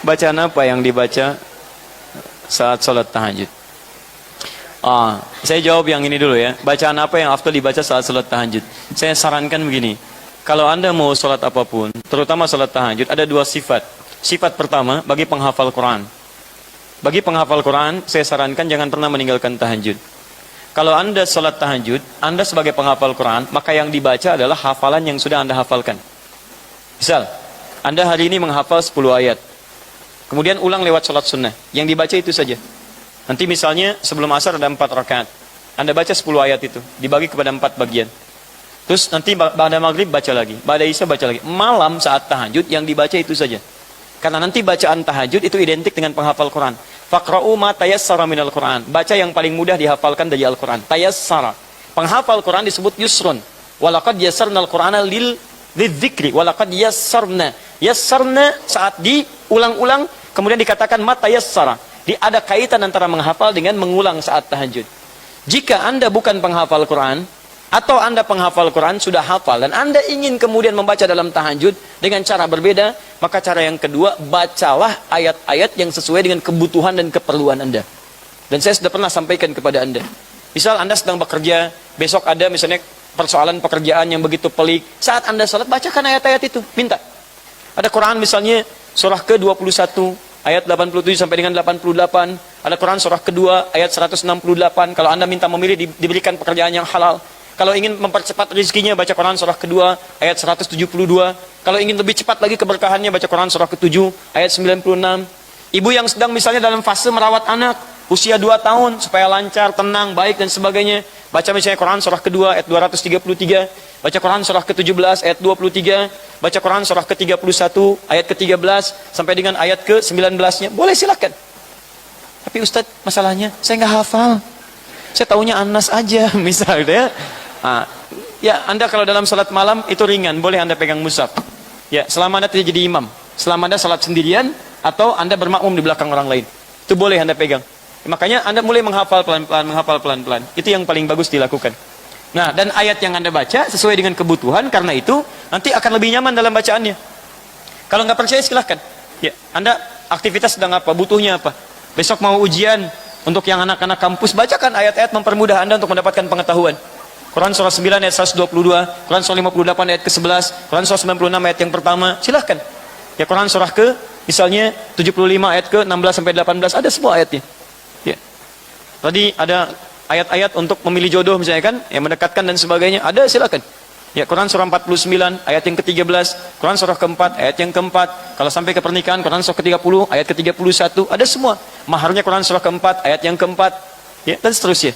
Bacaan apa yang dibaca saat sholat tahajud? Saya jawab yang ini dulu ya. Bacaan apa yang afdal dibaca saat sholat tahajud? Saya sarankan begini. Kalau Anda mau sholat apapun, terutama sholat tahajud, ada dua sifat. Sifat pertama, bagi penghafal Quran. Bagi penghafal Quran, saya sarankan jangan pernah meninggalkan tahajud. Kalau Anda sholat tahajud, Anda sebagai penghafal Quran, maka yang dibaca adalah hafalan yang sudah Anda hafalkan. Misal, Anda hari ini menghafal 10 ayat. Kemudian ulang lewat sholat sunnah. Yang dibaca itu saja. Nanti misalnya sebelum asar ada 4 rakaat. Anda baca 10 ayat itu. Dibagi kepada 4 bagian. Terus nanti pada maghrib baca lagi. Pada isya baca lagi. Malam saat tahajud yang dibaca itu saja. Karena nanti bacaan tahajud itu identik dengan penghafal Quran. Faqra'u ma tayassara minal Quran. Baca yang paling mudah dihafalkan dari Al-Quran. Tayassara. Penghafal Quran disebut yusrun. Walaqad yassarnal Qur'ana lidzikri. Walaqad yassarna. Yassarna saat diulang-ulang kemudian dikatakan ma tayassara. Ada kaitan antara menghafal dengan mengulang saat tahajud. Jika Anda bukan penghafal Quran atau Anda penghafal Quran sudah hafal dan Anda ingin kemudian membaca dalam tahajud dengan cara berbeda, maka cara yang kedua, bacalah ayat-ayat yang sesuai dengan kebutuhan dan keperluan Anda. Dan saya sudah pernah sampaikan kepada Anda. Misal Anda sedang bekerja, besok ada misalnya persoalan pekerjaan yang begitu pelik. Saat Anda sholat, bacakan ayat-ayat itu, minta. Ada Quran misalnya surah ke-21 ayat 87 sampai dengan 88. Ada Quran surah kedua ayat 168. Kalau Anda minta memilih diberikan pekerjaan yang halal. Kalau ingin mempercepat rezekinya baca Quran surah kedua ayat 172. Kalau ingin lebih cepat lagi keberkahannya baca Quran surah ke-7 ayat 96. Ibu yang sedang misalnya dalam fase merawat anak usia 2 tahun supaya lancar, tenang, baik dan sebagainya, baca misalnya Quran surah kedua ayat 233, baca Quran surah ke-17 ayat 23, baca Quran surah ke-31 ayat ke-13 sampai dengan ayat ke-19-nya. Boleh, silakan. Tapi Ustadz, masalahnya saya nggak hafal. Saya taunya Anas aja misalnya. Ya, Anda kalau dalam salat malam itu ringan, boleh Anda pegang mushaf. Ya, selama Anda tidak jadi imam, selama Anda salat sendirian atau Anda bermakmum di belakang orang lain, itu boleh Anda pegang. Makanya Anda mulai menghafal pelan-pelan, itu yang paling bagus dilakukan. Nah, dan ayat yang Anda baca sesuai dengan kebutuhan, karena itu nanti akan lebih nyaman dalam bacaannya. Kalau nggak percaya silahkan. Ya, Anda aktivitas sedang apa, butuhnya apa. Besok mau ujian, untuk yang anak-anak kampus, bacakan ayat-ayat mempermudah Anda untuk mendapatkan pengetahuan. Quran surah 9 ayat 122, Quran surah 58 ayat ke-11, Quran surah 96 ayat yang pertama, silahkan. Ya, Quran surah misalnya 75 ayat ke-16 sampai 18, ada semua ayatnya. Ya. Tadi ada ayat-ayat untuk memilih jodoh misalnya kan, yang mendekatkan dan sebagainya, ada, silahkan. Ya, Quran surah 49 ayat yang ke-13, Quran surah ke-4 ayat yang ke-4. Kalau sampai ke pernikahan, Quran surah ke-30 ayat ke-31, ada semua. Maharnya Quran surah ke-4 ayat yang ke-4, ya, dan seterusnya.